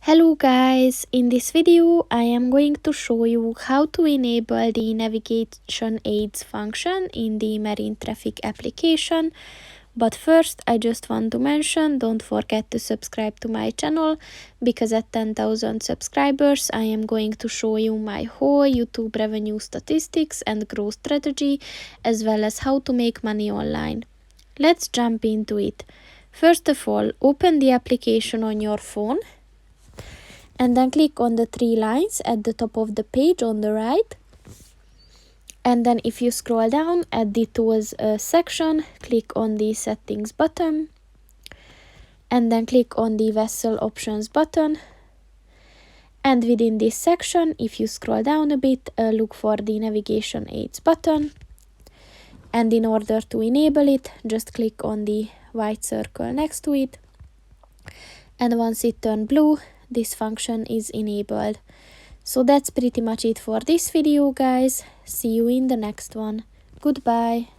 Hello guys, in this video I am going to show you how to enable the navigation aids function in the marine traffic application. But first I just want to mention, don't forget to subscribe to my channel, because at 10,000 subscribers I am going to show you my whole YouTube revenue statistics and growth strategy, as well as how to make money online. Let's jump into it. First of all, open the application on your phone and then click on the three lines at the top of the page on the right. And then if you scroll down at the tools section, click on the settings button and then click on the vessel options button. And within this section, if you scroll down a bit, look for the navigation aids button. And in order to enable it, just click on the white circle next to it. And once it turns blue, this function is enabled. So that's pretty much it for this video, guys. See you in the next one. Goodbye.